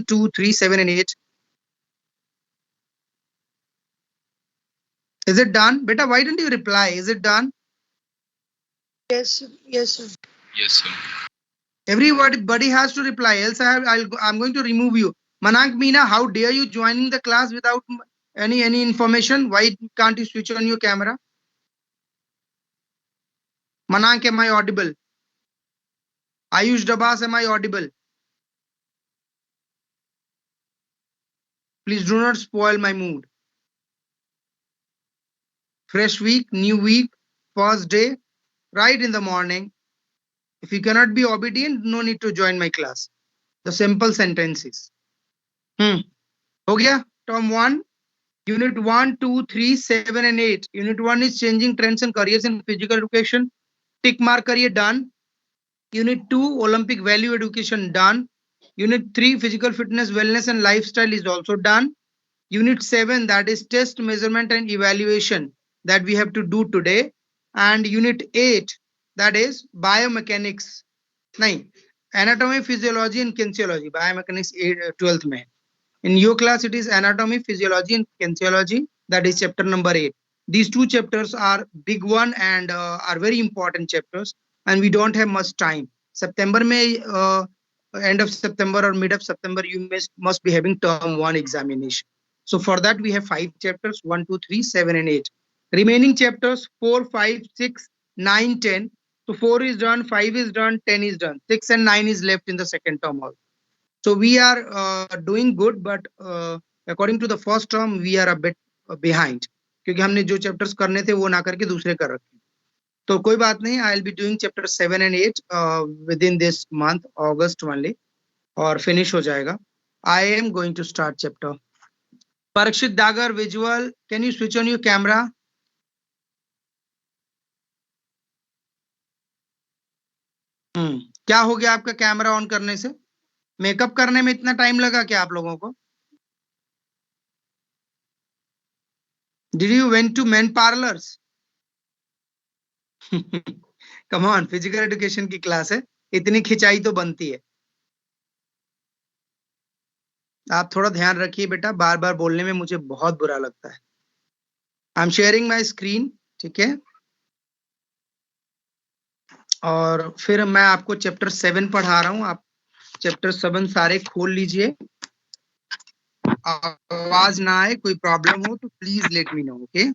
2, 3, 7, and 8. Is it done? Beta, why didn't you reply? Is it done? Yes, sir. Yes, sir. Yes, sir. Everybody has to reply, else I'm going to remove you. Manank, Meena, how dare you joining the class without any information? Why can't you switch on your camera? Manank, am I audible? Ayush Dabas, am I audible? Please do not spoil my mood. Fresh week, new week, first day, right in the morning. If you cannot be obedient, no need to join my class. The simple sentences. हो गया? Term 1, Unit 1, 2, 3, 7, and 8. Unit 1 is changing trends and careers in physical education. Tick mark kariye, done. Unit 2, Olympic value education, done. Unit 3, physical fitness, wellness, and lifestyle is also done. Unit 7, that is test, measurement, and evaluation, that we have to do today. And Unit 8, that is biomechanics. Nahin, anatomy, physiology, and kinesiology. Biomechanics 12th May. In your class, it is anatomy, physiology, and kinesiology. That is chapter number 8. These two chapters are big one and are very important chapters. And we don't have much time. September may end of September or mid of September, you must be having term 1 examination. So for that, we have 5 chapters: 1, 2, 3, 7, and 8. Remaining chapters 4, 5, 6, 9, 10. So 4 is done, 5 is done, 10 is done. 6 and 9 is left in the second term also. So we are doing good, but according to the first term, we are a bit behind. क्योंकि हमने जो chapters करने थे वो ना करके दूसरे कर रखे. तो कोई बात नहीं. I'll be doing chapter 7 and 8 within this month, August only, और finish हो जाएगा. I am going to start chapter. Parikshit Dagar, visual. Can you switch on your camera? क्या हो गया आपका कैमरा ऑन करने से? मेकअप करने में इतना टाइम लगा क्या आप लोगों को? Did you went to men parlors? Come on, physical education की क्लास है, इतनी खिंचाई तो बनती है. आप थोड़ा ध्यान रखिए बेटा, बार बार बोलने में मुझे बहुत बुरा लगता है. I am sharing my screen, ठीक है? और फिर मैं आपको चैप्टर 7 पढ़ा रहा हूं. आप चैप्टर 7 सारे खोल लीजिए. आवाज ना आए, कोई प्रॉब्लम हो तो please let me know. Okay?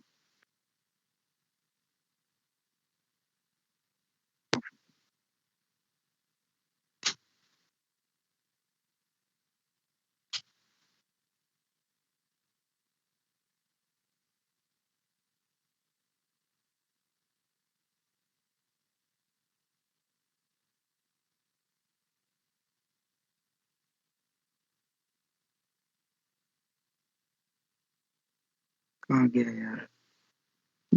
कहाँ गया यार?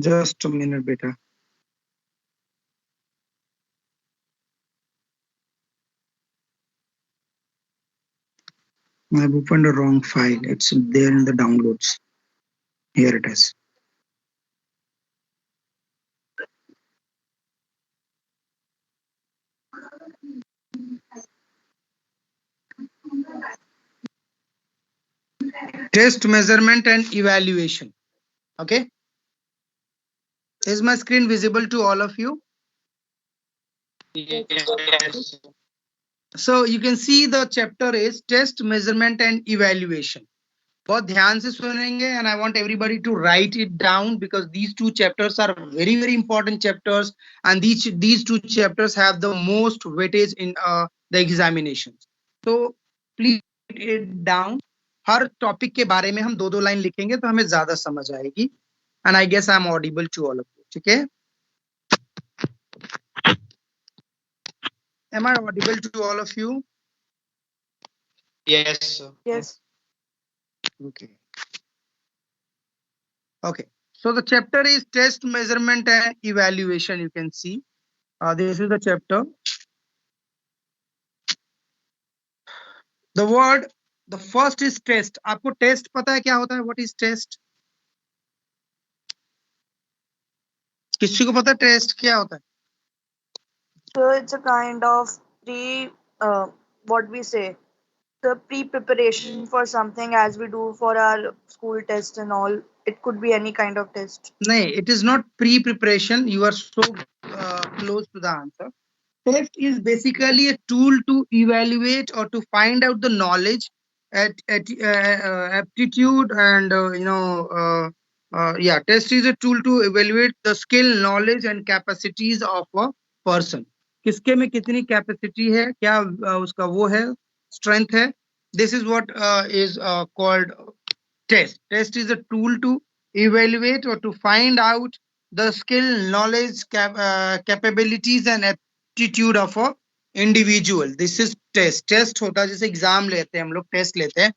जस्ट अ मिनट बेटा. I've opened a wrong file. It's there in the downloads. Here it is. Test, measurement, and evaluation. Okay. Is my screen visible to all of you? Yes. So you can see the chapter is test, measurement, and evaluation. बहुत ध्यान से सुनेंगे, and I want everybody to write it down because these two chapters are very, very important chapters, and these two chapters have the most weightage in the examinations. So please write it down. Her topic के बारे में हम 2-2 line लिखेंगे तो हमें ज्यादा समझ आएगी. And I guess I'm audible to all of you. ठीक है? Am I audible to all of you? Yes, sir. Yes. Okay. Okay. So the chapter is test, measurement, and evaluation. You can see. This is the chapter. The first is test. आपको test पता है क्या होता है? What is test? किसी को पता है test क्या होता है? So it's a kind of what we say, The pre-preparation for something as we do for our school test and all. It could be any kind of test. No, it is not pre-preparation. You are so close to the answer. Test is basically a tool to evaluate or to find out the knowledge, aptitude, and yeah, test is a tool to evaluate the skill, knowledge, and capacities of a person. किसके में कितनी capacity है, क्या उसका वो है, strength है. This is what is called test. Test is a tool to evaluate or to find out the skill, knowledge, capabilities, and aptitude of a individual. This is test. Test होता है जैसे exam लेते हैं हम लोग, test लेते हैं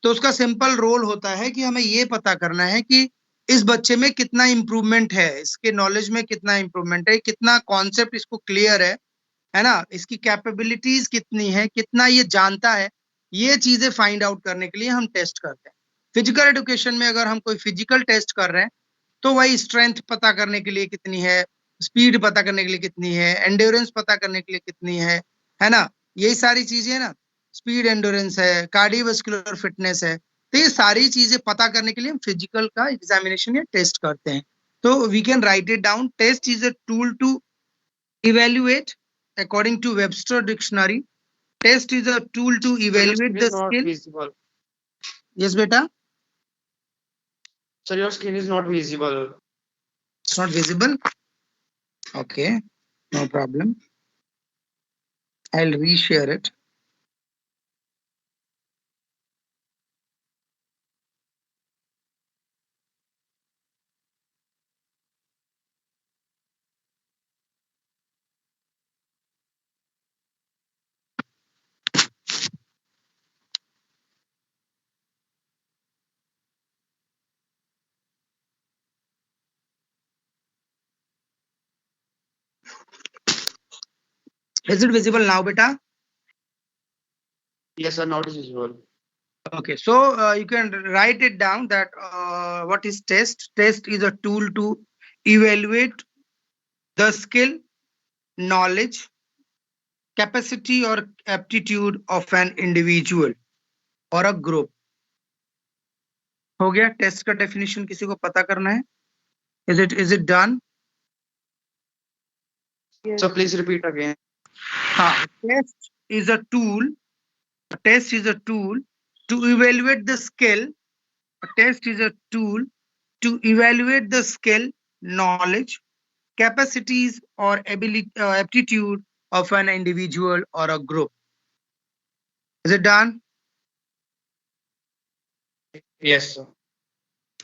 तो उसका सिंपल रोल होता है कि हमें ये पता करना है कि इस बच्चे में कितना इंप्रूवमेंट है, इसके नॉलेज में कितना इंप्रूवमेंट है, कितना कॉन्सेप्ट इसको क्लियर है ना, इसकी कैपेबिलिटीज कितनी है, कितना ये जानता है. ये चीजें फाइंड आउट करने के लिए हम टेस्ट करते हैं. फिजिकल एजुकेशन में अगर हम कोई फिजिकल टेस्ट कर रहे हैं तो वही स्ट्रेंथ पता करने के लिए कितनी है, स्पीड पता करने के लिए कितनी है, एंड्योरेंस पता करने के लिए कितनी है ना, यही सारी चीजें ना. स्पीड एंड्योरेंस है, कार्डियोवास्कुलर फिटनेस है, तो ये सारी चीजें पता करने के लिए हम फिजिकल का एग्जामिनेशन या टेस्ट करते हैं. तो we can write it down. Test is a tool to evaluate according to Webster dictionary. Test is a tool to evaluate the skill. Visible. Yes beta, Sir, your skin is not visible. it's not visible. Okay, no problem, I'll reshare it. Is it visible now beta? Yes, sir, not visible. Okay, so you can write it down that what is test. Test is a tool to evaluate the skill, knowledge, capacity or aptitude of an individual or a group. हो गया. Test का definition किसी को पता करना है? Is it done? Yes. So please repeat again. हाँ, test is a tool. A test is a tool to evaluate the skill. A test is a tool to evaluate the skill, knowledge, capacities or ability, aptitude of an individual or a group. Is it done? Yes, sir.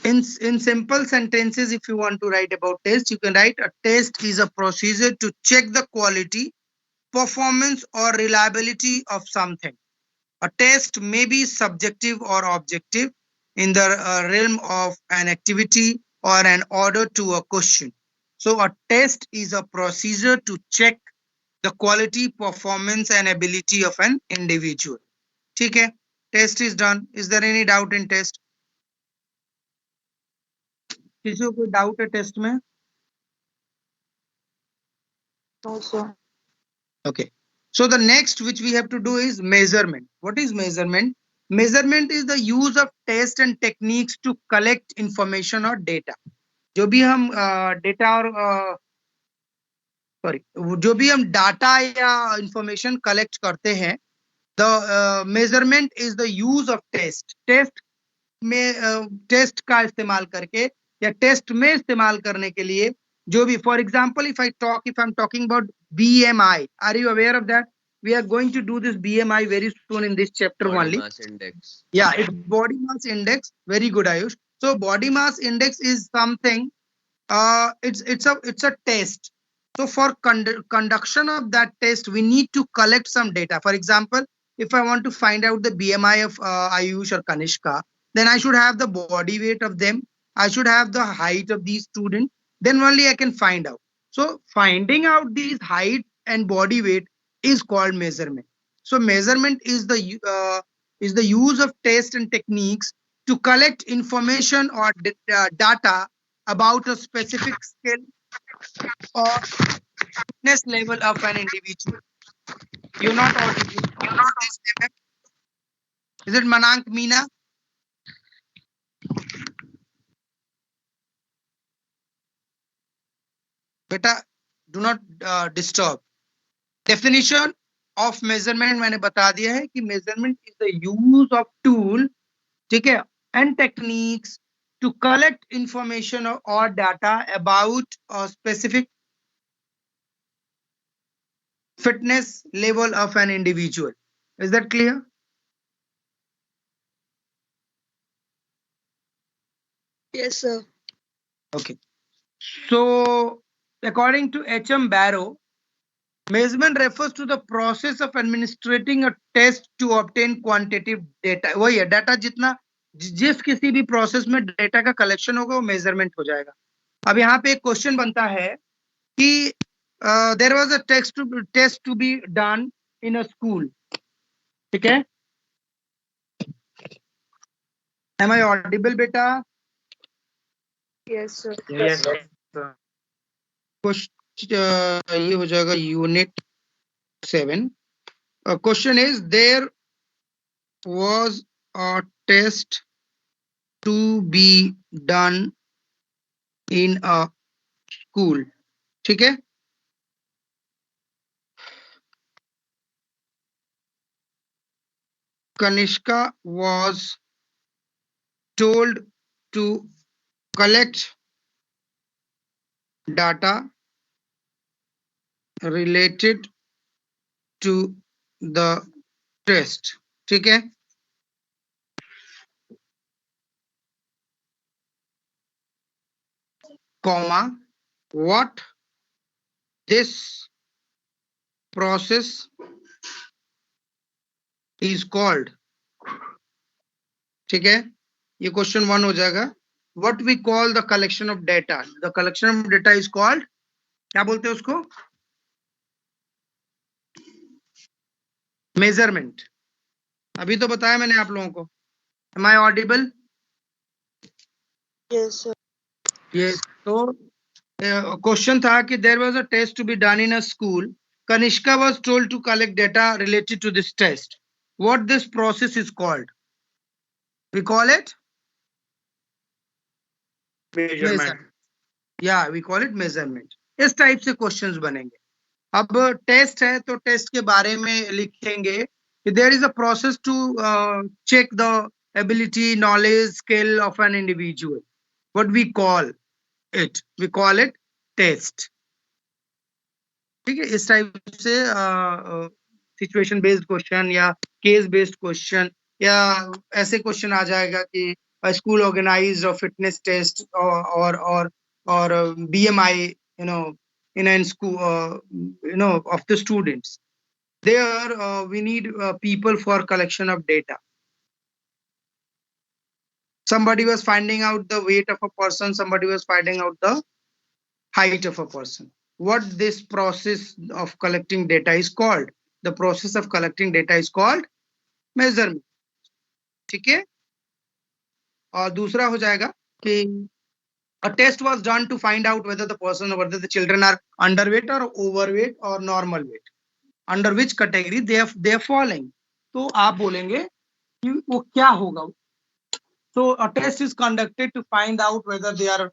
In simple sentences, if you want to write about test, you can write a test is a procedure to check the quality, performance or reliability of something. A test may be subjective or objective in the realm of an activity or an order to a question. So a test is a procedure to check the quality, performance and ability of an individual. ठीक है, test is done. Is there any doubt in test? किसी को कोई doubt है test में? No, sir. Okay. So the next which we have to do is measurement. What is measurement? Measurement is the use of test and techniques to collect information or data. जो भी हम data और sorry जो भी हम data या information collect करते हैं, the measurement is the use of test. Test में टेस्ट का इस्तेमाल करके या टेस्ट में इस्तेमाल करने के लिए जो भी, for example if I am talking about BMI, are you aware of that? We are going to do this BMI very soon in this chapter Body only. mass index. Yeah, it's body mass index. Very good, Ayush. So body mass index is something. It's a test. So for conduction of that test, we need to collect some data. For example, if I want to find out the BMI of Ayush or Kanishka, then I should have the body weight of them. I should have the height of these students. Then only I can find out. So finding out these height and body weight is called measurement. So measurement is the use of tests and techniques to collect information or data about a specific skill or fitness level of an individual. You're not audible. Is it Manank Meena? Beta, do not disturb. Definition of measurement मैंने बता दिया है कि measurement is the use of tool, ठीक है, and techniques to collect information or data about a specific fitness level of an individual. Is that clear? Yes, sir. Okay. So, according to H.M. Barrow, measurement refers to the process of administering a test to obtain quantitative data. वही है, data जितना जिस किसी भी process में data का collection होगा वो मेजरमेंट हो जाएगा. अब यहाँ पे एक क्वेश्चन बनता है कि there was a test to be done in a school. ठीक है, एम आई ऑडिबल बेटा? Yes, sir. Yes, sir. ये हो जाएगा unit 7. Question is, there was a test to be done in a school. ठीक है, Kanishka was told to collect data related to the test. ठीक है, comma, what this process is called. ठीक है, ये क्वेश्चन 1 हो जाएगा. What we call the collection of data. The collection of data is called, क्या बोलते हैं उसको? मेजरमेंट. अभी तो बताया मैंने आप लोगों को. Am I audible? Yes, sir. Yes. तो क्वेश्चन था कि there was a test to be done in a school. Kanishka was told to collect data related to this test. What this process is called? We call it Measurement. Yeah, we call it measurement. इस type से questions बनेंगे. अब test है तो test के बारे में लिखेंगे. There is a process to check the ability, knowledge, skill of an individual. What we call it? We call it test. ठीक है, इस टाइप से सिचुएशन बेस्ड क्वेश्चन या केस बेस्ड क्वेश्चन या ऐसे क्वेश्चन आ जाएगा कि school organized a fitness test और BMI, in a school, of the students. There we need people for collection of data. Somebody was finding out the weight of a person, somebody was finding out the height of a person. What this process of collecting data is called? The process of collecting data is called measurement. ठीक है, और दूसरा हो जाएगा कि a test was done to find out whether the children are underweight or overweight or normal weight. Under which category they are falling. तो आप बोलेंगे कि वो क्या होगा. So a test is conducted to find out whether they are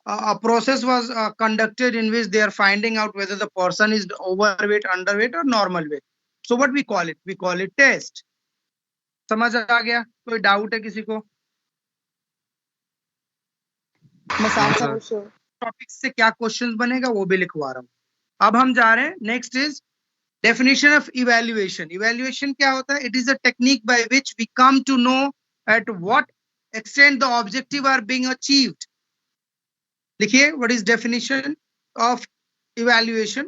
a process was conducted in which they are finding out whether the person is overweight, underweight or normal weight. So what we call it? We call it test. समझ आ गया? कोई doubt है किसी को? Topic से क्या questions बनेगा वो भी लिखवा रहा हूँ. अब हम जा रहे हैं. Next is definition of evaluation. Evaluation क्या होता है? It is a technique by which we come to know at what extent the objective are being achieved. लिखिए, what is definition of evaluation?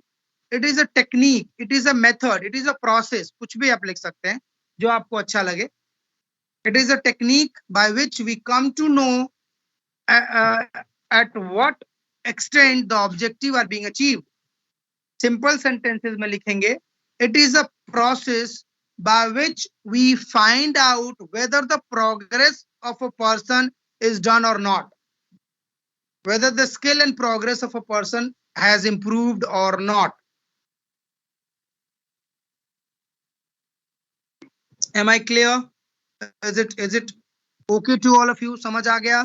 It is a technique, it is a method, it is a process. कुछ भी आप लिख सकते हैं जो आपको अच्छा लगे. It is a technique by which we come to know at what extent the objective are being achieved. Simple sentences में लिखेंगे, it is a process by which we find out whether the progress of a person is done or not, whether the skill and progress of a person has improved or not. Am I clear? Is it okay to all of you? समझ आ गया?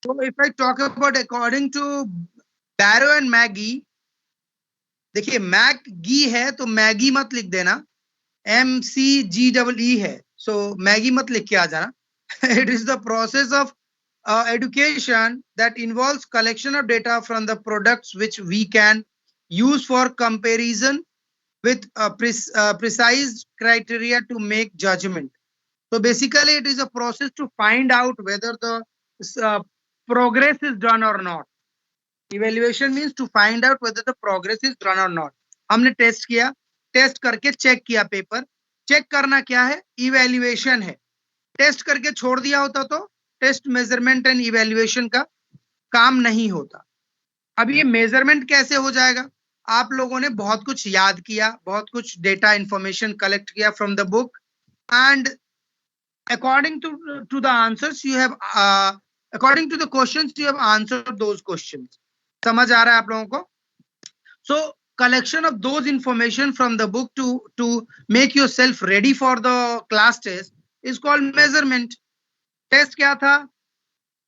So if I talk about according to Barrow and Maggie, देखिए Maggi है तो Maggi मत लिख देना, MCGEE है, so Maggi मत लिख के आ जाना. It is the process of education that involves collection of data from the products which we can use for comparison with precise criteria to make judgment. So basically it is a process to find out whether the progress is done or not. Evaluation means to find out whether the progress is done or not. हमने test किया, test करके check किया paper. Check करना क्या है? Evaluation है. Test करके छोड़ दिया होता तो टेस्ट मेजरमेंट एंड इवेल्युएशन का काम नहीं होता. अब ये मेजरमेंट कैसे हो जाएगा? आप लोगों ने बहुत कुछ याद किया, बहुत कुछ डेटा इंफॉर्मेशन कलेक्ट किया from the book, and according to the answers you have according to the questions you have answered those questions. समझ आ रहा है आप लोगों को? So collection of those information from the book to make yourself ready for the class test is called measurement. Test क्या था?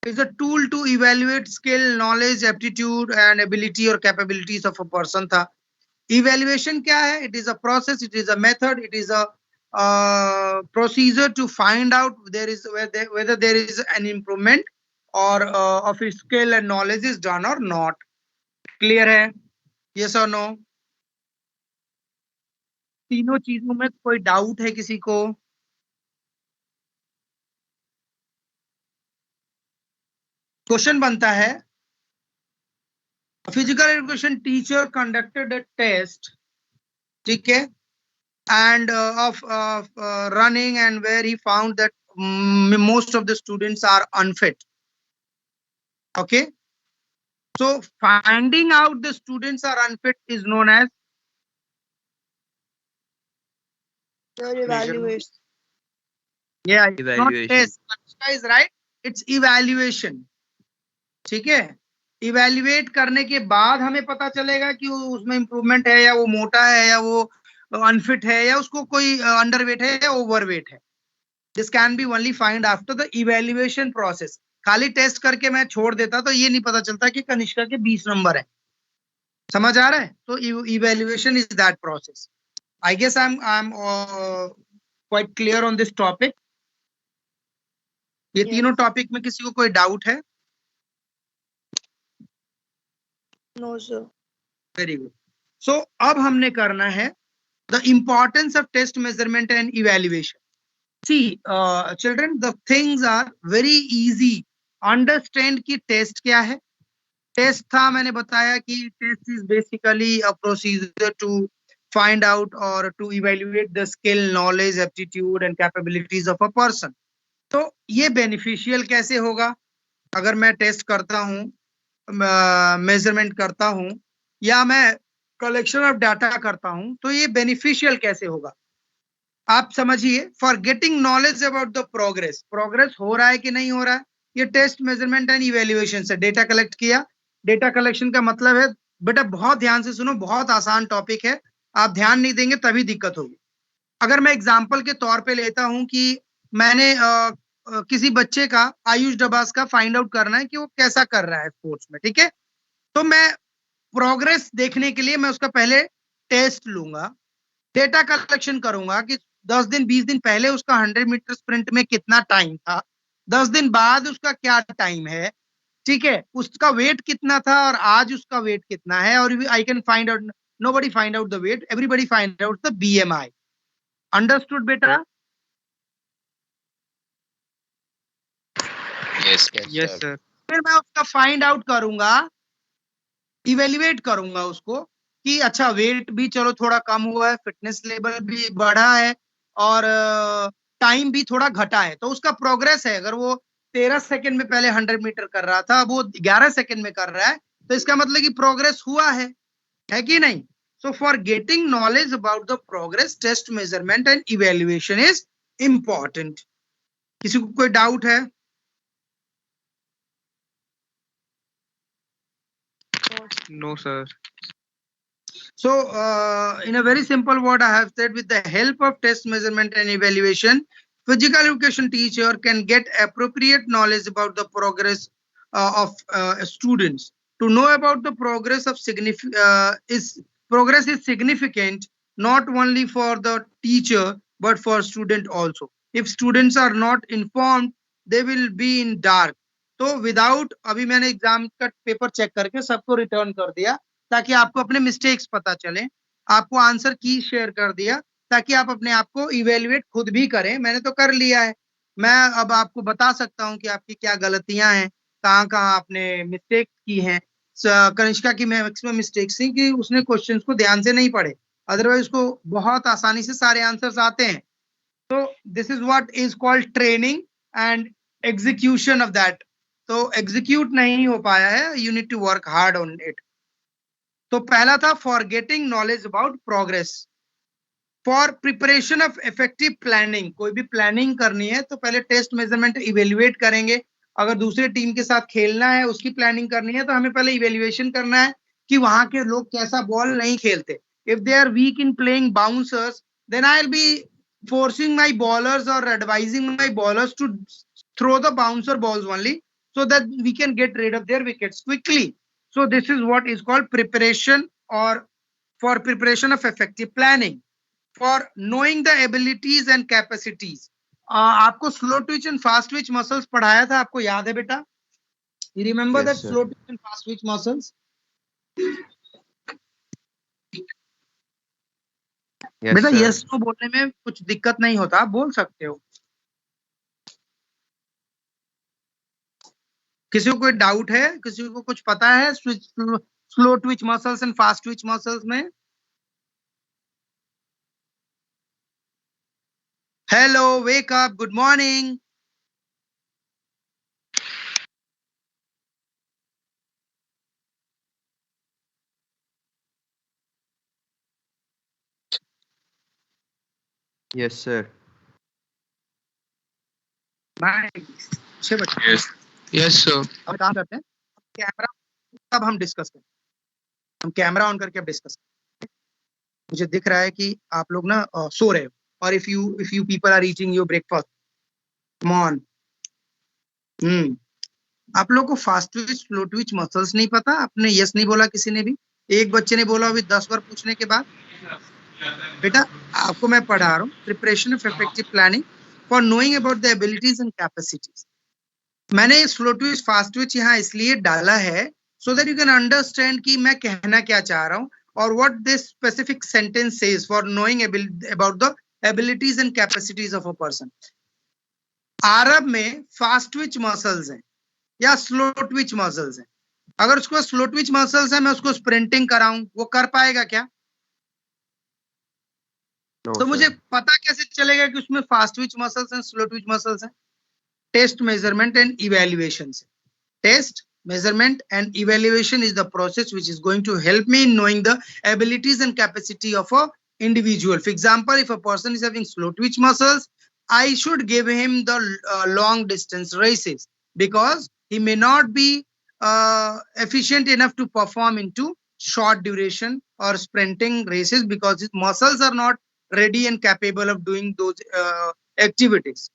Is a tool to evaluate skill, knowledge, aptitude and ability or capabilities of a person था. Evaluation क्या है? It is a process, it is a method, it is a procedure to find out whether there is an improvement or of his skill and knowledge is done or not. Clear है? Yes or no? तीनों चीजों में कोई doubt है किसी को? Question बनता है, physical education teacher conducted a test, ठीक है, and of running, and where he found that most of the students are unfit. Okay, so finding out the students are unfit is known as evaluation. yeah, it's not Evaluation. test. Anushka is right, it's evaluation. ठीक है, evaluate करने के बाद हमें पता चलेगा कि उसमें इंप्रूवमेंट है या वो मोटा है या वो अनफिट है या उसको कोई अंडरवेट है या ओवरवेट है. This can be only find after the evaluation process. खाली टेस्ट करके मैं छोड़ देता तो ये नहीं पता चलता कि कनिष्का के 20 नंबर है. समझ आ रहा है? तो evaluation is that process. I guess I am quite clear on this topic. ये तीनों टॉपिक में किसी को कोई डाउट है? No sir. Very good. So अब हमने करना है the importance of test measurement and evaluation. See, children, the things are very easy. Understand कि test क्या है? Test था, मैंने बताया कि test is basically a procedure to find out or to evaluate the skill, knowledge, aptitude and capabilities of a person. तो ये beneficial कैसे होगा? अगर मैं test करता हूँ, measurement करता हूँ या मैं कलेक्शन ऑफ डाटा करता हूं, तो ये बेनिफिशियल कैसे होगा? आप समझिए. For getting knowledge about the progress, progress हो रहा है कि नहीं हो रहा है, ये टेस्ट मेजरमेंट एंड इवेल्युएशन से डेटा कलेक्ट किया. डेटा कलेक्शन का मतलब है, बेटा बहुत ध्यान से सुनो, बहुत आसान टॉपिक है, आप ध्यान नहीं देंगे तभी दिक्कत होगी. अगर मैं एग्जाम्पल के तौर पे लेता हूं कि मैंने किसी बच्चे का, आयुष डबास का फाइंड आउट करना है कि वो कैसा कर रहा है स्पोर्ट्स में, ठीक है, तो मैं प्रोग्रेस देखने के लिए मैं उसका पहले टेस्ट लूंगा, डेटा कलेक्शन करूंगा कि 10 दिन 20 दिन पहले उसका 100 मीटर स्प्रिंट में कितना टाइम था, 10 दिन बाद उसका क्या टाइम है, ठीक है, उसका वेट कितना था और आज उसका वेट कितना है. और I can find out, nobody find out the weight, everybody find out the BMI. Understood बेटा? Yes sir. फिर मैं उसका फाइंड आउट करूंगा, इवेल्युएट करूंगा उसको कि अच्छा वेट भी चलो थोड़ा कम हुआ है, फिटनेस लेवल भी बढ़ा है और टाइम भी थोड़ा घटा है, तो उसका प्रोग्रेस है. अगर वो 13 सेकंड में पहले 100 मीटर कर रहा था, अब वो 11 सेकंड में कर रहा है, तो इसका मतलब कि प्रोग्रेस हुआ है कि नहीं? So for getting knowledge about the progress, test measurement and evaluation is important. किसी को कोई डाउट है? No sir. So, in a very simple word, I have said with the help of test measurement and evaluation, physical education teacher can get appropriate knowledge about the progress of students. To know about the progress of progress is significant not only for the teacher but for student also. If students are not informed, they will be in dark. तो without अभी मैंने exam का paper check करके सबको return कर दिया ताकि आपको अपने मिस्टेक्स पता चले, आपको आंसर की शेयर कर दिया ताकि आप अपने आप को इवेल्युएट खुद भी करें। मैंने तो कर लिया है, मैं अब आपको बता सकता हूं कि आपकी क्या गलतियां हैं, कहाँ कहाँ आपने मिस्टेक की हैं। कनिष्का की मैक्सिमम मिस्टेक्स थी कि उसने क्वेश्चंस को ध्यान से नहीं पढ़े, अदरवाइज उसको बहुत आसानी से सारे आंसर्स आते हैं। तो this is what is called training and execution of that. तो एग्जीक्यूट नहीं हो पाया है, you need to work hard on it. तो पहला था for getting knowledge about progress. For preparation of effective planning, कोई भी प्लानिंग करनी है तो पहले टेस्ट मेजरमेंट इवेल्युएट करेंगे। अगर दूसरे टीम के साथ खेलना है, उसकी प्लानिंग करनी है, तो हमें पहले इवेल्युएशन करना है कि वहां के लोग कैसा बॉल नहीं खेलते। If they are weak in playing bouncers, then I will be forcing my bowlers or advising my bowlers to throw the bouncer balls only so that we can get rid of their wickets quickly. So this is what is called preparation, or for preparation of effective planning. For knowing the abilities and capacities, आपको slow twitch and fast twitch muscles पढ़ाया था, आपको याद है बेटा? You remember that slow twitch and fast twitch muscles? बेटा yes no बोलने में कुछ दिक्कत नहीं होता, आप बोल सकते हो। किसी को कोई डाउट है, किसी को कुछ पता है slow twitch muscles and fast twitch muscles में? Hello, wake up, good morning. Yes, sir. Nice, अच्छे बच्चे। Yes, sir. अब काम करते हैं, कैमरा तब हम डिस्कस करें। हम कैमरा ऑन करके अब डिस्कस करें। मुझे दिख रहा है कि आप लोग ना सो रहे हो, और if you people are eating your breakfast, come on. आप लोग को fast twitch slow twitch muscles नहीं पता? आपने यस नहीं बोला किसी ने भी? एक बच्चे ने बोला अभी 10 बार पूछने के बाद। बेटा आपको मैं पढ़ा रहा हूँ, preparation of effective planning for knowing about the abilities and capacities. मैंने स्लो ट्विच फास्ट ट्विच यहाँ इसलिए डाला है so that you can understand कि मैं कहना क्या चाह रहा हूँ, और what this specific sentence says for knowing about the abilities and capacities of a person. अरब में फास्ट ट्विच मसल्स हैं या स्लो ट्विच मसल्स हैं। अगर उसको स्लो ट्विच मसल्स है, मैं उसको स्प्रिंटिंग कराऊं, वो कर पाएगा क्या? तो मुझे पता कैसे चलेगा कि उसमें फास्ट ट्विच मसल्स हैं स्लो ट्विच मसल्स हैं? टेस्ट मेजरमेंट एंड इवैल्यूएशन से। टेस्ट measurement and evaluation is the process which is going to help me in knowing the abilities and capacity of a individual. For example, if a person is having slow twitch muscles, I should give him the long distance races because he may not be efficient enough to perform into short duration or sprinting races because his muscles are not ready and capable of doing those activities.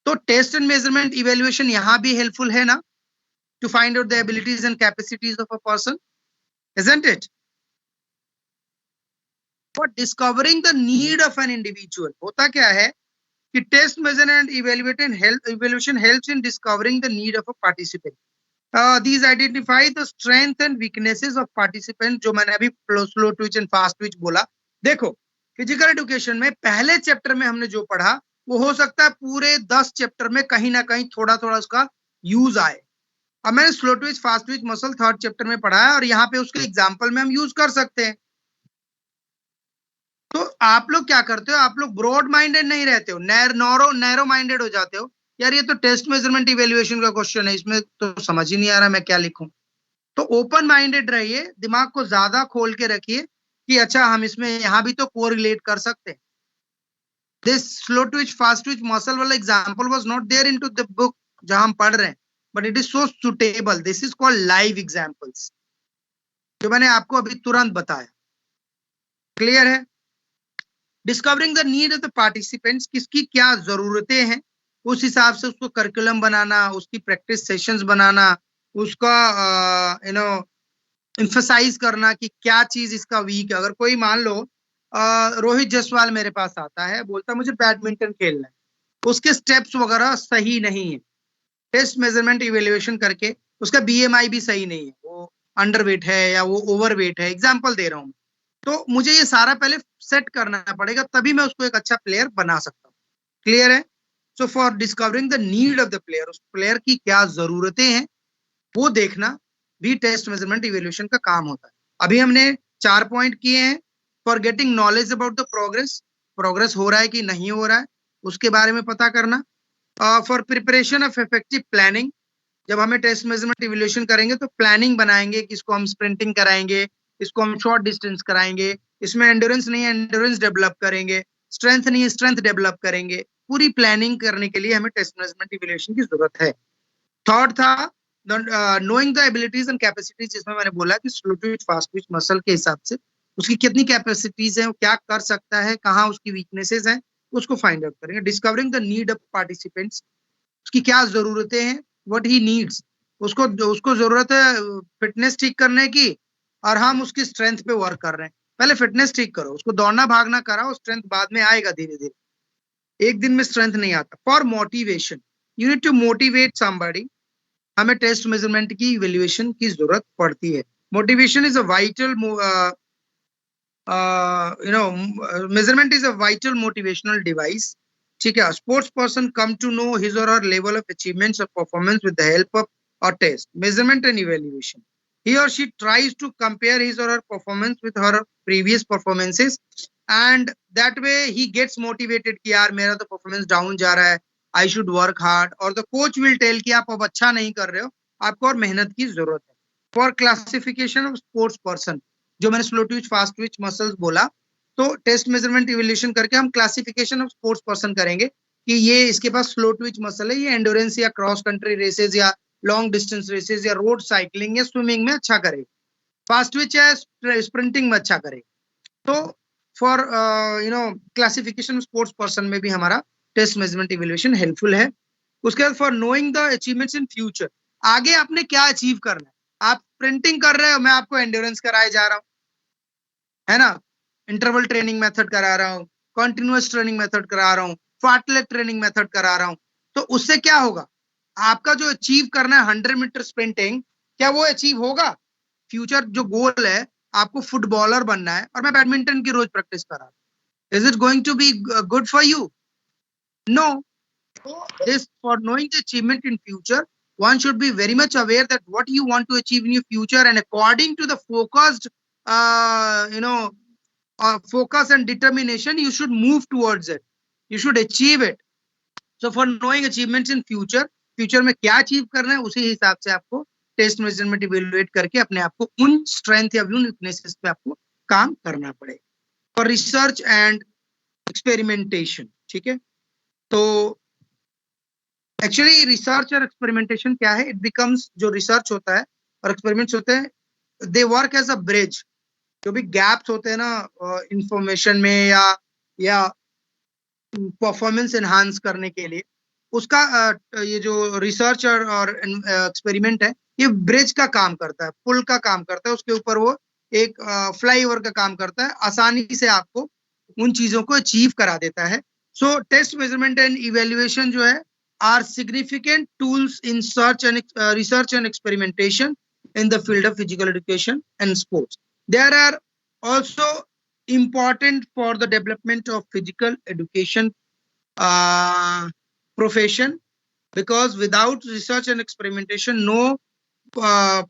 तो test and measurement evaluation यहाँ भी helpful है ना, to find out the abilities and capacities of a person, isn't it? For discovering the need of an individual, होता क्या है कि test measurement and evaluation helps in discovering the need of a participant. These identify the strength and weaknesses of participant, जो मैंने अभी slow twitch and fast twitch बोला। देखो physical education में पहले चैप्टर में हमने जो पढ़ा वो हो सकता है पूरे 10 चैप्टर में कहीं ना कहीं थोड़ा थोड़ा उसका यूज आए। अब मैंने slow twitch fast twitch muscle 3rd chapter में पढ़ा है और यहाँ पे उसके एग्जांपल में हम यूज कर सकते हैं। तो आप लोग क्या करते हो, आप लोग ब्रॉड माइंडेड नहीं रहते हो, नैरो माइंडेड हो जाते हो। यार ये तो टेस्ट मेजरमेंट इवेल्युएशन का क्वेश्चन है, इसमें तो समझ ही नहीं आ रहा मैं क्या लिखूं। तो ओपन माइंडेड रहिए, दिमाग को ज्यादा खोल के रखिए कि अच्छा हम इसमें यहाँ भी तो कोरिलेट कर सकते हैं। This slow twitch fast twitch muscle वाला example was not there into the book जहां हम पढ़ रहे हैं, but it is so suitable. This is called live examples, जो मैंने आपको अभी तुरंत बताया। क्लियर है? Discovering the need of the participants, किसकी क्या जरूरतें हैं, उस हिसाब से उसको करिकुलम बनाना, उसकी प्रैक्टिस सेशंस बनाना, उसका एम्फसाइज करना कि क्या चीज इसका वीक है। अगर कोई मान लो रोहित जायसवाल मेरे पास आता है, बोलता मुझे बैडमिंटन खेलना है, उसके स्टेप्स वगैरह सही नहीं है, टेस्ट मेजरमेंट इवेल्युएशन करके उसका बीएमआई भी सही नहीं है, वो अंडरवेट है या वो ओवरवेट है, एग्जाम्पल दे रहा हूँ, तो मुझे ये सारा पहले सेट करना पड़ेगा, तभी मैं उसको एक अच्छा प्लेयर बना सकता हूँ। क्लियर है? So for discovering the need of the player, उस प्लेयर की क्या जरूरतें हैं वो देखना भी टेस्ट मेजरमेंट इवेल्युएशन का काम होता है। अभी हमने 4 पॉइंट किए हैं। For getting knowledge about the progress, progress हो रहा है कि नहीं हो रहा है उसके बारे में पता करना। For preparation of effective planning, जब हमें टेस्ट मेजरमेंट इवेल्युएशन करेंगे तो प्लानिंग बनाएंगे कि इसको हम स्प्रिंटिंग कराएंगे, इसको हम शॉर्ट डिस्टेंस कराएंगे, इसमें एंड्योरेंस नहीं है एंड्योरेंस डेवलप करेंगे, स्ट्रेंथ नहीं है स्ट्रेंथ डेवलप करेंगे। पूरी प्लानिंग करने के लिए हमें टेस्ट मेजरमेंट इवेल्युएशन की जरूरत है। थर्ड था knowing the abilities and capacities, जिसमें मैंने बोला कि slow twitch fast twitch muscle के हिसाब से उसकी कितनी कैपेसिटीज है, क्या कर सकता है, कहाँ उसकी वीकनेसेस हैं, उसको फाइंड आउट करेंगे। Discovering the need of participants, उसकी क्या जरूरतें हैं, व्हाट ही नीड्स, उसको जरूरत है फिटनेस ठीक करने की और हम उसकी स्ट्रेंथ पे वर्क कर रहे हैं। पहले फिटनेस ठीक करो, उसको दौड़ना भागना कराओ, स्ट्रेंथ बाद में आएगा धीरे धीरे, एक दिन में स्ट्रेंथ नहीं आता। For motivation, you need to motivate somebody, हमें टेस्ट मेजरमेंट की इवेल्युएशन की जरूरत पड़ती है। Motivation is a vital measurement is a vital motivational device. ठीक है, sports person come to know his और हर लेवल ऑफ अचीवमेंट्स और performance with the help of a test measurement and evaluation. He or she tries to compare his or her performance with her previous performances and that way he gets motivated कि यार मेरा तो performance down जा रहा है, I should work hard, और the coach will tell कि आप अब अच्छा नहीं कर रहे हो, आपको और मेहनत की जरूरत है। For classification of sports person, जो मैंने slow twitch fast twitch muscles बोला, तो टेस्ट मेजरमेंट इवेल्युएशन करके हम क्लासिफिकेशन ऑफ स्पोर्ट्स पर्सन करेंगे कि ये इसके पास स्लो ट्विच मसल है, ये एंडोरेंस या क्रॉस कंट्री रेसेस या लॉन्ग डिस्टेंस रेसेस या रोड साइकिलिंग या स्विमिंग में अच्छा करे, फास्ट ट्विच या स्प्रिंटिंग में अच्छा करे। तो फॉर क्लासिफिकेशन स्पोर्ट्स पर्सन में भी हमारा टेस्ट मेजरमेंट इवेल्युएशन हेल्पफुल है। उसके बाद for knowing the achievements in future, आगे आपने क्या अचीव करना है। आप स्प्रिंटिंग कर रहे हो, मैं आपको एंड्योरेंस कराए जा रहा हूँ, है ना, इंटरवल ट्रेनिंग मेथड करा रहा हूँ, कॉन्टिन्यूअस ट्रेनिंग मेथड करा रहा हूँ, फार्टलेट ट्रेनिंग मेथड करा रहा हूँ, तो उससे क्या होगा, आपका जो अचीव करना है 100 मीटर स्प्रिंटिंग, क्या वो अचीव होगा? फ्यूचर जो गोल है, आपको फुटबॉलर बनना है और मैं बैडमिंटन की रोज प्रैक्टिस कर रहा हूँ, is it going to be good for you? No. This, for knowing the achievement in future, one should be very much aware that what you want to achieve in your future, and according to the focused focus and determination, you should move towards it, you should achieve it. So for knowing achievements in future, future में क्या achieve करना है, उसी हिसाब से आपको test measurement evaluate करके अपने आप को उन स्ट्रेंथ या उन वीकनेसेस पे आपको काम करना पड़ेगा। फॉर रिसर्च एंड एक्सपेरिमेंटेशन, ठीक है, तो एक्चुअली रिसर्च और एक्सपेरिमेंटेशन क्या है, इट बिकम्स, जो रिसर्च होता है और एक्सपेरिमेंट्स होते हैं, they work as a bridge. जो भी गैप्स होते हैं ना इंफॉर्मेशन में या परफॉर्मेंस एनहांस करने के लिए, उसका ये जो रिसर्च और एक्सपेरिमेंट है, ये ब्रिज का काम करता है, पुल का काम करता है, उसके ऊपर वो एक फ्लाईओवर का काम करता है, आसानी से आपको उन चीजों को अचीव करा देता है। सो टेस्ट मेजरमेंट एंड इवेल्युएशन जो है are significant tools in research and experimentation in the field of physical education and sports. There are also important for the development of physical education profession, because without research and experimentation, no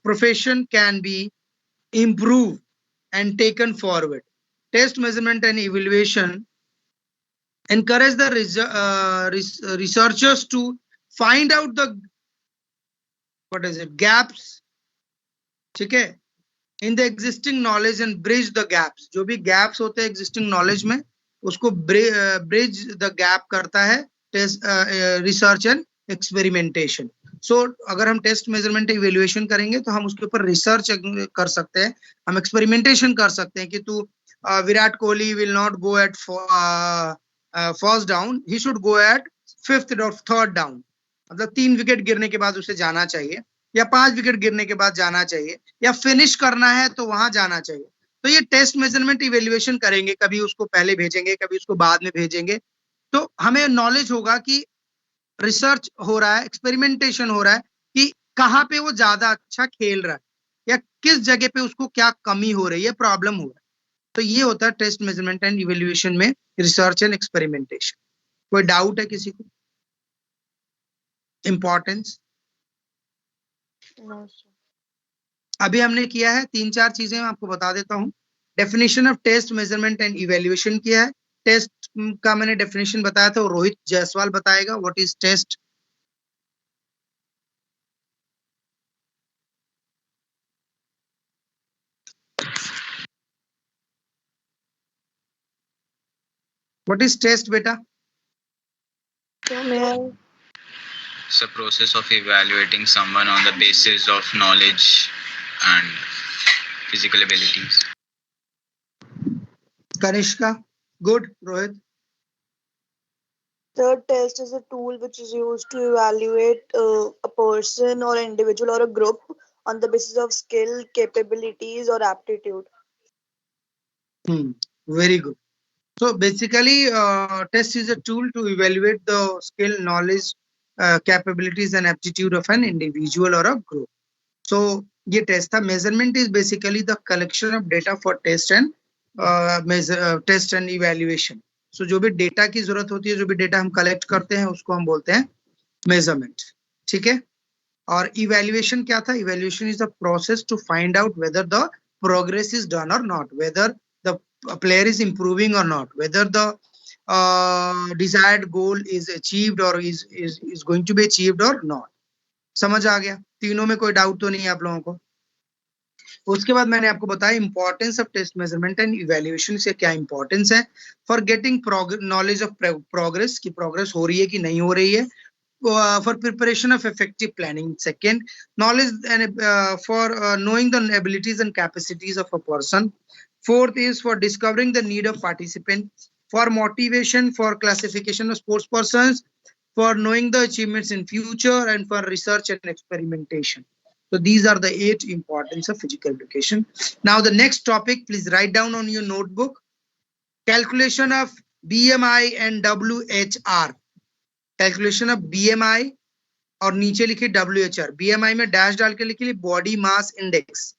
profession can be improved and taken forward. Test measurement and evaluation encourage the researchers to find out the gaps, ठीक है, in the existing knowledge and bridge the gaps. जो भी gaps होते हैं existing knowledge में, उसको bridge the gap करता है research and experimentation. So अगर हम टेस्ट मेजरमेंट इवेल्युएशन करेंगे तो हम उसके ऊपर रिसर्च कर सकते हैं, हम एक्सपेरिमेंटेशन कर सकते हैं कि तू Virat Kohli will not go at first down, he should go at fifth or third down. मतलब 3 विकेट गिरने के बाद उसे जाना चाहिए, या 5 विकेट गिरने के बाद जाना चाहिए, या फिनिश करना है तो वहां जाना चाहिए. तो ये टेस्ट मेजरमेंट इवेल्युएशन करेंगे, कभी उसको पहले भेजेंगे, कभी उसको बाद में भेजेंगे. तो हमें नॉलेज होगा कि रिसर्च हो रहा है, एक्सपेरिमेंटेशन हो रहा है कि कहाँ पे वो ज्यादा अच्छा खेल रहा है, या किस जगह पे उसको क्या कमी हो रही है, प्रॉब्लम हो रहा है. तो ये होता है टेस्ट मेजरमेंट एंड इवेल्युएशन में, रिसर्च एंड एक्सपेरिमेंटेशन. कोई डाउट है किसी को? Importance No, sir. अभी हमने किया है 3-4 चीजें, मैं आपको बता देता हूँ. Definition of test measurement and evaluation किया है. टेस्ट का मैंने डेफिनेशन बताया था, रोहित जायसवाल बताएगा what is test. What is test बेटा? So may I? It's a process of evaluating someone on the basis of knowledge and physical abilities. Kanishka, good. Rohit? Third test is a tool which is used to evaluate a person or an individual or a group on the basis of skill, capabilities, or aptitude. Very good. So basically, test is a tool to evaluate the skill, knowledge, capabilities and aptitude of an individual or a group. So ये test था. Measurement is basically the collection of data for test and test and evaluation. So जो भी data की जरूरत होती है, जो भी data हम collect करते हैं, उसको हम बोलते हैं measurement. ठीक है? और evaluation क्या था? Evaluation is the process to find out whether the progress is done or not, whether the player is improving or not, whether the desired goal is achieved or is going to be achieved or not. समझ आ गया? तीनों में कोई doubt तो नहीं है आप लोगों को? उसके बाद मैंने आपको बताया importance of test measurement and evaluation से क्या इंपॉर्टेंस है for getting knowledge of progress, की प्रोग्रेस हो रही है कि नहीं हो रही है. For preparation of effective planning. Second, knowledge and for knowing the abilities and capacities of a person. Fourth is for discovering the need of participants, for motivation, for classification of sports persons, for knowing the achievements in future, and for research and experimentation. So these are the 8 importance of physical education. Now the next topic, please write down on your notebook. Calculation of BMI and WHR. Calculation of BMI और नीचे लिखिए WHR. BMI में dash डाल के लिखिए body mass index.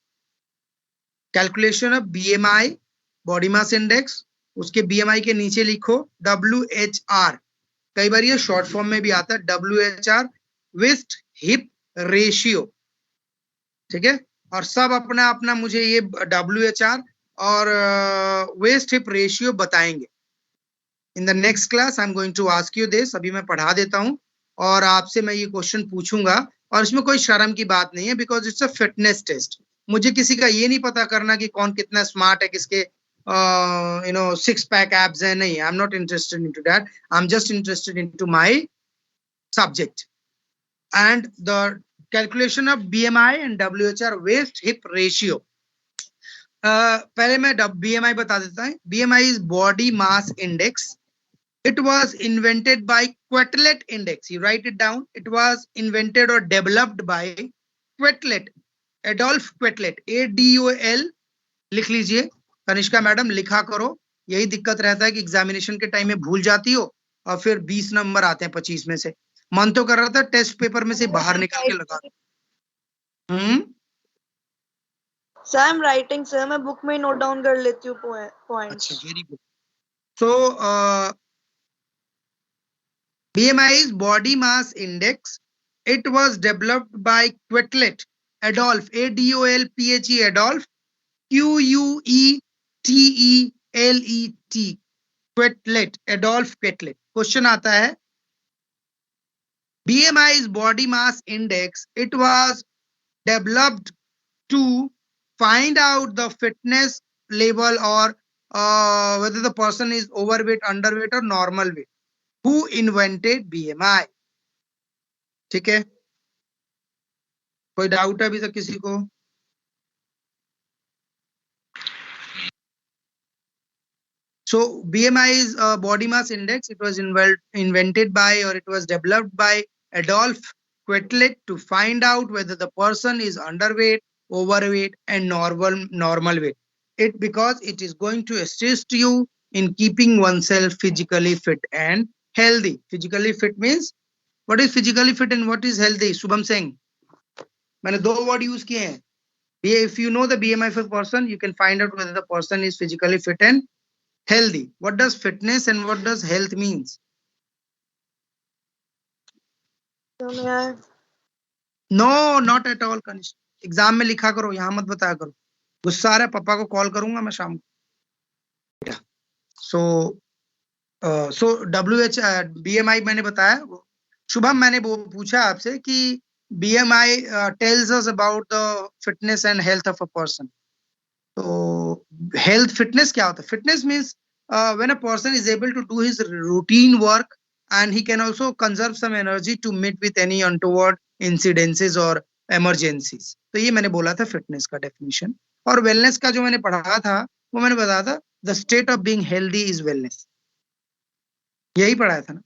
Calculation of BMI, body mass index, उसके BMI के नीचे लिखो WHR. कई बार ये शॉर्ट फॉर्म में भी आता है WHR, वेस्ट हिप रेशियो. ठीक है? और सब अपना अपना मुझे ये WHR और वेस्ट हिप रेशियो बताएंगे. In the next class, I'm going to ask you this. अभी मैं पढ़ा देता हूँ और आपसे मैं ये क्वेश्चन पूछूंगा, और इसमें कोई शर्म की बात नहीं है, because it's a fitness test. मुझे किसी का ये नहीं पता करना कि कौन कितना स्मार्ट है, किसके सिक्स पैक एब्स है. नहीं, I am not interested into that. I am just interested into my subject. And the calculation of BMI and WHR, waist hip ratio. पहले मैं BMI बता देता हूँ. BMI is body mass index. It was invented by Quetelet Index. You write it down. It was invented or developed by Quetelet, Adolf Quetelet. ADOL लिख लीजिए. Kanishka madam लिखा करो. यही दिक्कत रहता है कि एग्जामिनेशन के टाइम में भूल जाती हो और फिर 20 नंबर आते हैं 25 में से. मन तो कर रहा था टेस्ट पेपर में से बाहर निकाल के लगा. Sir I am writing sir, मैं बुक में नोट डाउन कर लेती हूँ पॉइंट्स. अच्छा, very good. So BMI is body mass index. It was developed by Quetelet, Adolf, ADOLPHE, Adolf, QUETELET, Quetelet, Adolf Quetelet. Question आता है, BMI is body mass index. It was developed to find out the fitness level or whether the person is overweight, underweight or normal weight. Who invented BMI? ठीक है? कोई doubt है अभी तक किसी को? So BMI is a body mass index. It was invented by, or it was developed by Adolf Quetelet to find out whether the person is underweight, overweight, and normal weight. Because it is going to assist you in keeping oneself physically fit and healthy. Physically fit means, what is physically fit and what is healthy? Shubham Singh, मैंने दो word use किए हैं. If you know the BMI of a person, you can find out whether the person is physically fit and healthy. What does fitness and what does health means? No, not at all, Kanish. Exam में लिखा करो, यहाँ मत बताया करो. गुस्सा आ रहा है, पापा को कॉल करूंगा मैं शाम को. So BMI मैंने बताया. शुभम, मैंने वो पूछा आपसे कि BMI tells us about the fitness and health of a person. So health, fitness क्या होता है? Fitness means when a person is able to do his routine work and he can also conserve some energy to meet with any untoward incidences or emergencies. तो ये मैंने बोला था fitness का definition. और wellness का जो मैंने पढ़ा था वो मैंने बताया था the state of being healthy is wellness. यही पढ़ाया था ना.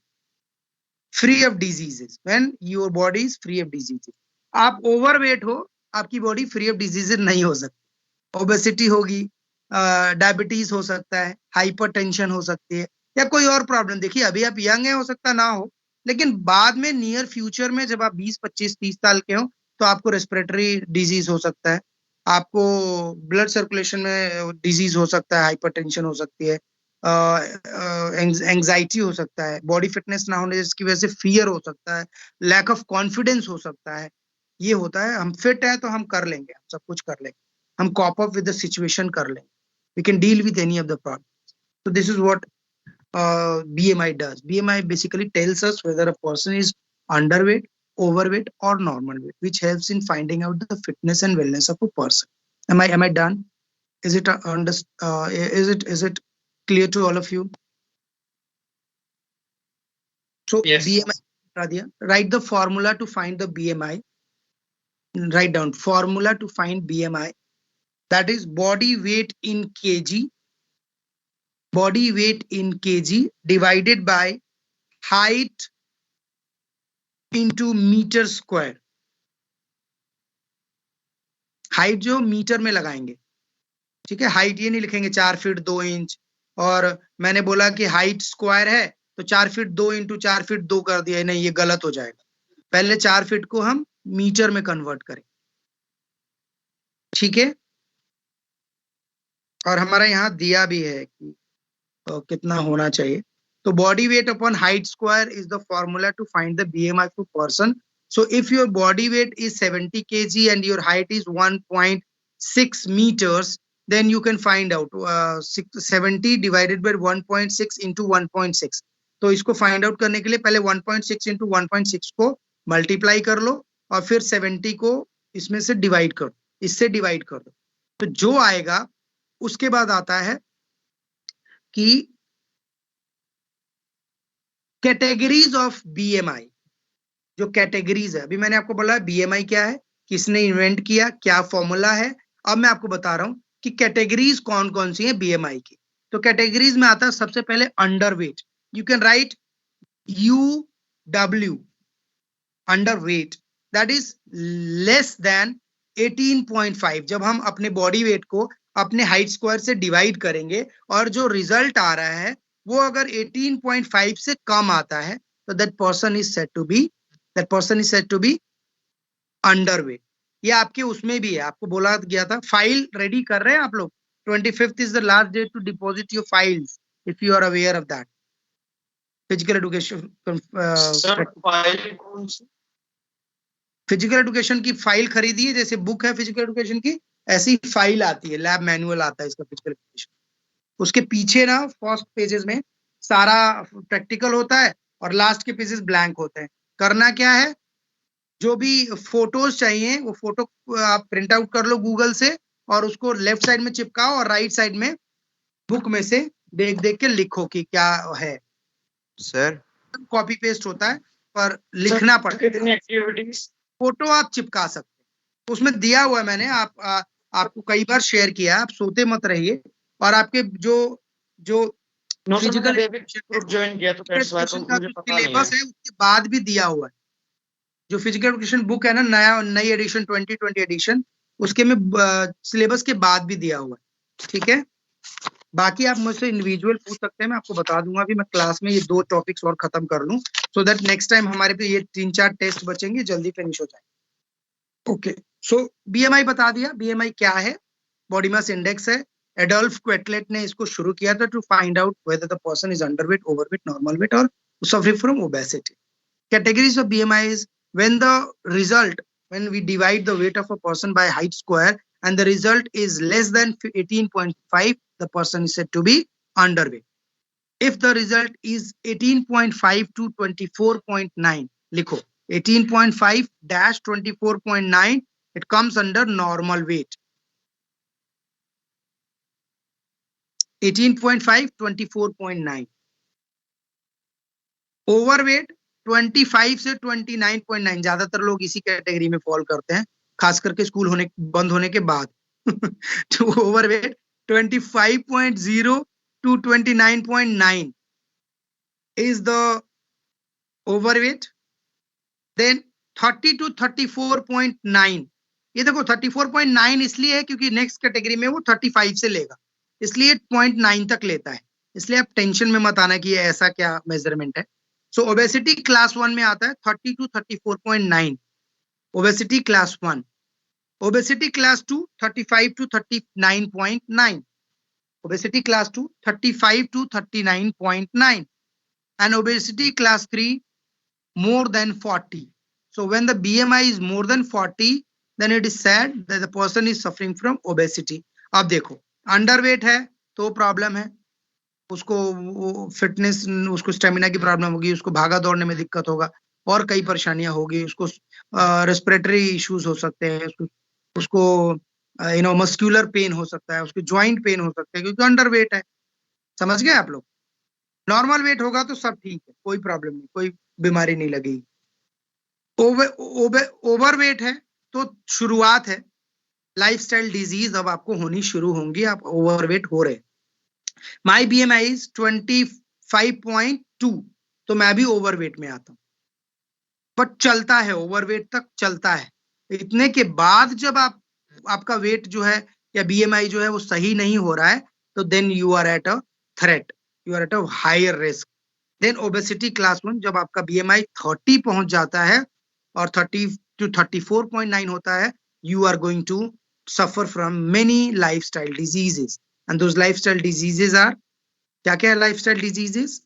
Free of diseases, when your body is free of diseases. आप overweight हो, आपकी body free of diseases नहीं हो सकती. Obesity होगी, डायबिटीज हो सकता है, हाइपरटेंशन हो सकती है, या कोई और प्रॉब्लम. देखिए अभी आप यंग है, हो सकता ना हो, लेकिन बाद में नियर फ्यूचर में जब आप 20, 25, 30 साल के हो तो आपको रेस्पिरेटरी डिजीज हो सकता है, आपको ब्लड सर्कुलेशन में डिजीज हो सकता है, हाइपरटेंशन हो सकती है, एंजाइटी हो सकता है, बॉडी फिटनेस ना होने जिसकी वजह से फियर हो सकता है, लैक ऑफ कॉन्फिडेंस हो सकता है. ये होता है. हम फिट है तो हम कर लेंगे, हम सब कुछ कर लेंगे, हम cope up with the situation कर लेंगे. We can deal with any of the problems. So this is what BMI does. BMI basically tells us whether a person is underweight, overweight, or normal weight, which helps in finding out the fitness and wellness of a person. Am I done? Is it is it clear to all of you? So Yes. BMI, Radhya, write the formula to find the BMI. Write down formula to find BMI. That is body weight in kg. Body weight in kg divided by height into meter square. Height जो metre में लगाएंगे, ठीक है. Height ये नहीं लिखेंगे 4 feet 2 inch, और मैंने बोला कि हाइट स्क्वायर है तो 4 फीट 2 इंटू 4 फीट 2 कर दिया. नहीं, ये गलत हो जाएगा. पहले 4 फीट को हम मीटर में कन्वर्ट करें, ठीक है. और हमारा यहाँ दिया भी है कि कितना होना चाहिए. तो body weight upon height square is the formula to find the BMI of a person. So if your body weight is 70 kg and your height is 1.6 meters, then you can find out 70 divided by 1.6 into 1.6. तो इसको find out करने के लिए पहले 1.6 into 1.6 को multiply कर लो और फिर 70 को इसमें से डिवाइड कर दो, इससे डिवाइड कर दो. तो जो आएगा उसके बाद आता है कि कैटेगरीज ऑफ BMI. जो कैटेगरीज है, अभी मैंने आपको बोला BMI क्या है, किसने इन्वेंट किया, क्या फॉर्मूला है. अब मैं आपको बता रहा हूं कि कैटेगरीज कौन कौन सी है BMI की. तो कैटेगरीज में आता है सबसे पहले underweight. You can write UW, underweight, that is less than 18.5. जब हम अपने बॉडी वेट को अपने हाइट स्क्वायर से डिवाइड करेंगे और जो रिजल्ट आ रहा है वो अगर 18.5 से कम आता है तो that person is said to be underweight. ये आपके उसमें भी है, आपको बोला गया था. फाइल रेडी कर रहे हैं आप लोग. 25th is the last date to deposit your files, if you are aware of that. Physical education physical education की फाइल खरीदी है, जैसे बुक है फिजिकल एजुकेशन की, ऐसी फाइल आती है, लैब मैनुअल आता है इसका फिजिकल एजुकेशन. उसके पीछे ना फर्स्ट पेजेस में सारा प्रैक्टिकल होता है और लास्ट के पेजेस ब्लैंक होते हैं. करना क्या है, जो भी फोटोज चाहिए वो फोटो आप प्रिंट आउट कर लो गूगल से और उसको लेफ्ट साइड में चिपकाओ और राइट साइड में बुक में से देख देख के लिखो कि क्या है. सर कॉपी पेस्ट होता है पर लिखना पड़ता है. कितनी एक्टिविटीज फोटो आप चिपका सकते हैं, उसमें दिया हुआ है. मैंने आपको कई बार शेयर किया. आप सोते मत रहिए और आपके जो नो सर, मैंने फिजिकल अभी ग्रुप ज्वाइन किया तो दैट्स व्हाई, तो एजुकेशन का मुझे जो पता नहीं सिलेबस है। है उसके बाद भी दिया हुआ है। जो फिजिकल एजुकेशन बुक है ना, नई एडिशन 2020 एडिशन, उसके में सिलेबस के बाद भी दिया हुआ है। ठीक है, बाकी आप मुझसे इंडिविजुअल पूछ सकते हैं, मैं आपको बता दूंगा। अभी मैं क्लास में ये 2 टॉपिक्स और खत्म कर लूं, सो दैट नेक्स्ट टाइम हमारे पे ये 3-4 टेस्ट बचेंगे, जल्दी फिनिश हो जाए। ओके, सो बीएमआई बता दिया। बीएमआई क्या है? बॉडी मास इंडेक्स है। एडोल्फ क्वेटलेट ने इसको शुरू किया था to find out whether the person is underweight, overweight, normal weight और suffering from obesity. Categories of BMI is when the result, when we divide the weight of a person by height square and the result is less than 18.5, the person is said to be underweight. If the result is 18.5 to 24.9, likho 18.5 dash 24.9, it comes under normal weight. 18.5 24.9. Overweight 25 से 29.9, ज्यादातर लोग इसी category में fall करते हैं, खास करके school होने बंद होने के बाद। तो overweight 25.0 to 29.9 is the overweight. Then 30 to 34.9, ये देखो 34.9 इसलिए है क्योंकि नेक्स्ट कैटेगरी में वो 35 से लेगा, इसलिए 0.9 तक लेता है। इसलिए आप टेंशन में मत आना कि ये ऐसा क्या मेजरमेंट है। सो ओबेसिटी क्लास 1 में आता है 30 to 34.9, obesity class 1। Obesity class 2 35 to 39.9, obesity class 2 35 to 39.9, and obesity class 3 more than 40. So when the BMI is more than 40, then it is said that the person is suffering from obesity. अब देखो, underweight है तो problem है, उसको fitness, उसको stamina की problem होगी, उसको भागा दौड़ने में दिक्कत होगा और कई परेशानियां होगी, उसको रेस्पिरेटरी इश्यूज हो सकते हैं, उसको मस्कुलर पेन हो सकता है, उसको ज्वाइंट पेन हो सकता है क्योंकि अंडरवेट है। समझ गए आप लोग? नॉर्मल वेट होगा तो सब ठीक है, कोई प्रॉब्लम नहीं, कोई बीमारी नहीं लगेगी। ओवरवेट है तो शुरुआत है, लाइफस्टाइल डिजीज अब आपको होनी शुरू होंगी, आप ओवरवेट हो रहे। माई BMI इज 25.2, तो मैं भी ओवरवेट में आता हूं, बट चलता है, ओवरवेट तक चलता है। इतने के बाद जब आपका वेट जो है या BMI जो है वो सही नहीं हो रहा है, तो then you are at a threat, you are at a higher risk. Then obesity class 1, जब आपका BMI 30 पहुंच जाता है और 30 to 34.9 होता है, you are going to suffer from many lifestyle diseases, and those lifestyle diseases are, क्या क्या है lifestyle diseases?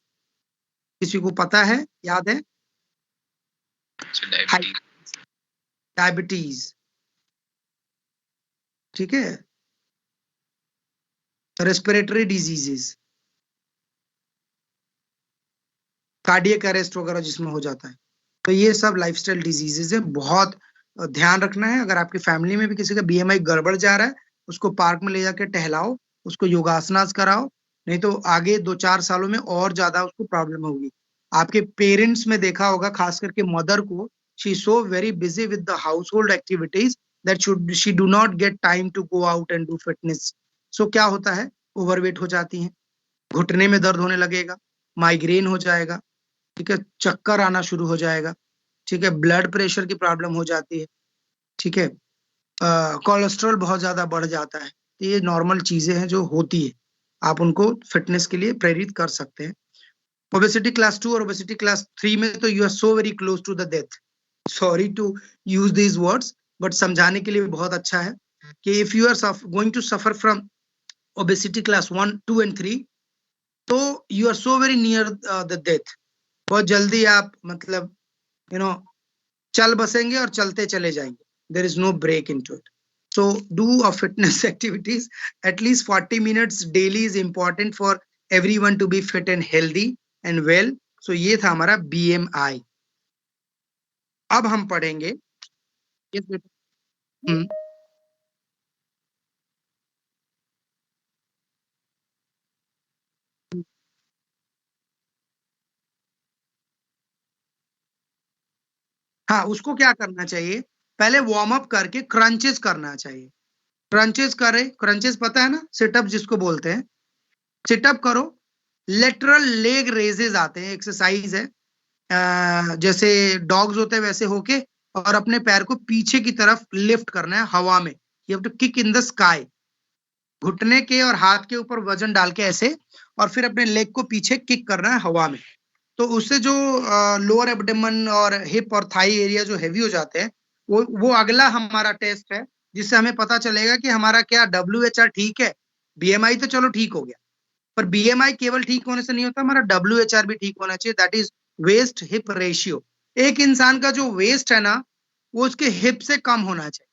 किसी को पता है, याद है? So diabetes. डायबिटीज, ठीक है, रेस्पिरेटरी डिजीजेस, कार्डियक अरेस्ट वगैरह जिसमें हो जाता है, तो ये सब लाइफस्टाइल डिजीजेस है। बहुत ध्यान रखना है। अगर आपकी फैमिली में भी किसी का BMI गड़बड़ जा रहा है, उसको पार्क में ले जाके टहलाओ, उसको योगासनास कराओ, नहीं तो आगे 2-4 सालों में और ज्यादा उसको प्रॉब्लम होगी। आपके पेरेंट्स में देखा होगा, खास करके मदर को, she so very busy with the household activities that she do not get time to go out and do fitness. So क्या होता है, ओवरवेट हो जाती है, घुटने में दर्द होने लगेगा, माइग्रेन हो जाएगा, ठीक है, चक्कर आना शुरू हो जाएगा, ठीक है, ब्लड प्रेशर की प्रॉब्लम हो जाती है, ठीक है, कोलेस्ट्रॉल बहुत ज्यादा बढ़ जाता है। तो ये नॉर्मल चीजें हैं जो होती है, आप उनको फिटनेस के लिए प्रेरित कर सकते हैं। ओबेसिटी क्लास 2 और ओबेसिटी क्लास 3 में तो you are so very close to the death. Sorry to use these words, but समझाने के लिए बहुत अच्छा है कि if you are going to suffer from obesity class 1, 2 and 3, तो you are so very near the death. बहुत जल्दी आप मतलब चल बसेंगे और चलते चले जाएंगे, there is no break into it. So do a fitness activities at least 40 minutes daily is important for everyone to be fit and healthy and well. So ये था हमारा BMI। अब हम पढ़ेंगे हाँ, उसको क्या करना चाहिए, पहले वार्म अप करके क्रंचेस करना चाहिए। क्रंचेस करे, क्रंचेस पता है ना, सिटअप जिसको बोलते हैं, सिटअप करो लेटरल लेग रेजेस आते हैं, एक्सरसाइज है, जैसे डॉग्स होते हैं वैसे होके, और अपने पैर को पीछे की तरफ लिफ्ट करना है हवा में। You have to kick in the sky, घुटने के और हाथ के ऊपर वजन डाल के ऐसे, और फिर अपने लेग को पीछे किक करना है हवा में। तो उससे जो लोअर एब्डोमेन और हिप और थाई एरिया जो हैवी हो जाते हैं, वो अगला हमारा टेस्ट है, जिससे हमें पता चलेगा कि हमारा क्या WHR ठीक है। BMI तो चलो ठीक हो गया, पर BMI केवल ठीक होने से नहीं होता, हमारा WHR भी ठीक होना चाहिए, that is waist hip ratio. एक इंसान का जो वेस्ट है ना, वो उसके हिप से कम होना चाहिए।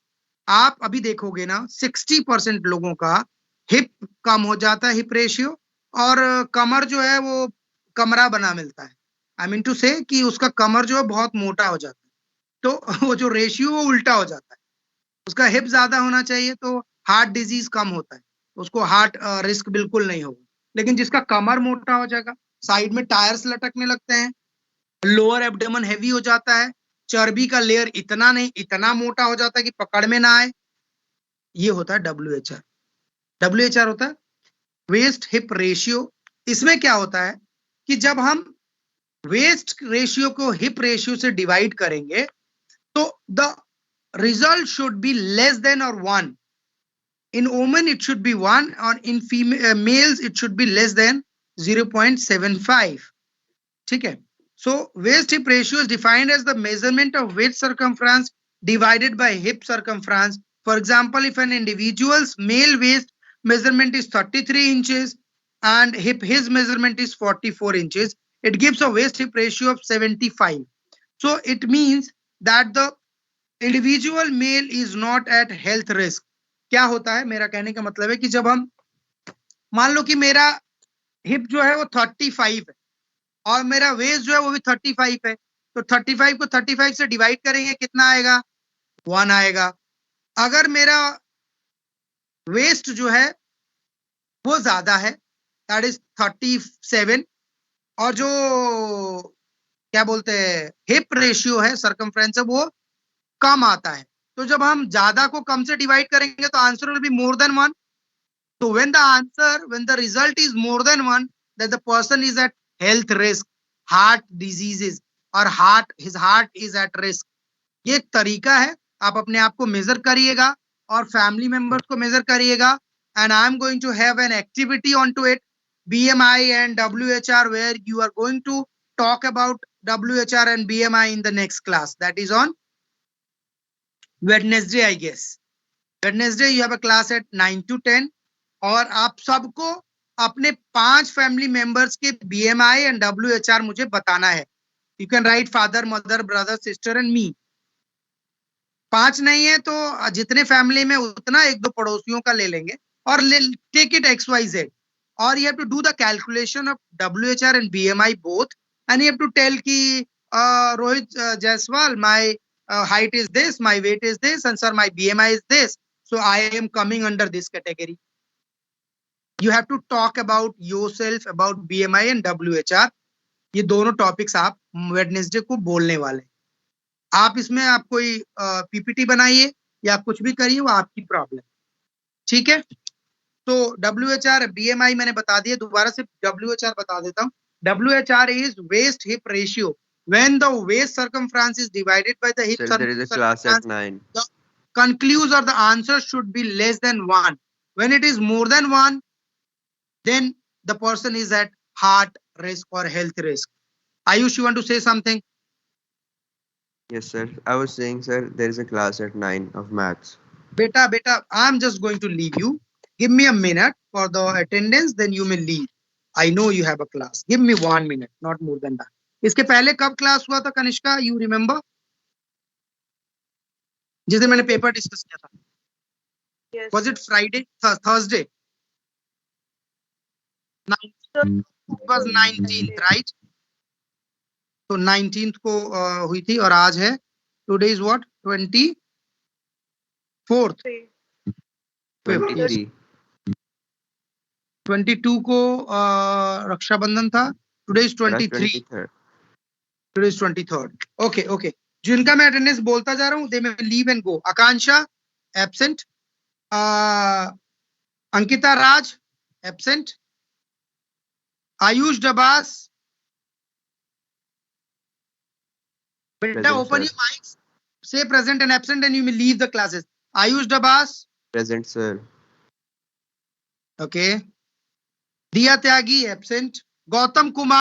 आप अभी देखोगे ना 60% लोगों का हिप कम हो जाता है, हिप रेशियो, और कमर जो है वो कमरा बना मिलता है। आई मीन टू से कि उसका कमर जो है बहुत मोटा हो जाता है, तो वो जो रेशियो वो उल्टा हो जाता है। उसका हिप ज्यादा होना चाहिए तो हार्ट डिजीज कम होता है, उसको हार्ट रिस्क बिल्कुल नहीं होगा। लेकिन जिसका कमर मोटा हो जाएगा, साइड में टायर्स लटकने लगते हैं, लोअर एब्डोमेन हैवी हो जाता है, चर्बी का लेयर इतना नहीं इतना मोटा हो जाता है कि पकड़ में ना आए, ये होता है WHR। WHR होता है वेस्ट हिप रेशियो। इसमें क्या होता है कि जब हम वेस्ट रेशियो को हिप रेशियो से डिवाइड करेंगे तो the result should be less than और 1। in women it should be 1, or in female males it should be less than 0.75. ठीक है। So waist hip ratio is defined as the measurement of waist circumference divided by hip circumference. For example, if an individual's male waist measurement is 33 inches and his measurement is 44 inches, it gives a waist hip ratio of 75. So it means that the individual male is not at health risk. क्या होता है, मेरा कहने का मतलब है कि जब हम मान लो कि मेरा हिप जो है वो 35 है और मेरा वेस्ट जो है वो भी 35 है, तो 35 को 35 से डिवाइड करेंगे, कितना आएगा? 1 आएगा। अगर मेरा वेस्ट जो है वो ज्यादा है, दैट इज 37, और जो क्या बोलते हैं हिप रेशियो है, सरकमफ्रेंस है, वो कम आता है, तो जब हम ज्यादा को कम से डिवाइड करेंगे तो answer will be more than 1. So when the result is more than 1, that the person is at health risk, heart diseases, और his heart is at risk. ये एक तरीका है, आप अपने आप को मेजर करिएगा और फैमिली मेंबर्स को मेजर करिएगा. And I am going to have an activity onto it, BMI and WHR, where you are going to talk about WHR and BMI in the next class. That is on Wednesday, I guess. Wednesday you have a class at 9 to 10. और आप सबको अपने 5 family members के BMI and WHR मुझे बताना है. You can write father, mother, brother, sister and me. 5 नहीं है तो जितने फैमिली में उतना 1-2 पड़ोसियों का ले लेंगे और टेक इट XYZ, और you have to do the calculation of WHR and BMI both, and you have to tell कि Rohit Jaiswal, my height is this, my weight is this, and sir my BMI is this, so I am coming under this category. You have to talk about yourself, about BMI and WHR. ये दोनों topics आप Wednesday को बोलने वाले. आप इसमें आप कोई PPT बनाइए या कुछ भी करिए, वो आपकी प्रॉब्लम. ठीक है, तो WHR BMI मैंने बता दिया, दोबारा से WHR बता देता हूँ. WHR is waist hip ratio. When the waist circumference is divided by the hip Sir, there is a class at 9. The conclusion or the answer should be less than 1. When it is more than 1, then the person is at heart risk or health risk. Ayush, you want to say something? Yes, sir. I was saying, sir, there is a class at 9 of maths. Beta, I'm just going to leave you. Give me a minute for the attendance, then you may leave. I know you have a class. Give me 1 minute, not more than that. इसके पहले कब class हुआ था Kanishka? You remember? जिसे मैंने paper discuss किया था. Yes. Was it Friday? Thursday? It was 19th, right? तो 19th को हुई थी और आज है, today is what? 24th. 23. 22 को रक्षाबंधन था. Today is 23. Today is 23rd. Okay. जिनका मैं अटेंडेंस बोलता जा रहा हूँ, they may leave and go. Akanksha absent. Ankita Raj absent. Ayush Dabas. Beta, Present, open sir. your mics. Say present and absent, and you may leave the classes. Ayush Dabas. Present, sir. Okay. Diya Tyagi, absent. Gautam Kumar.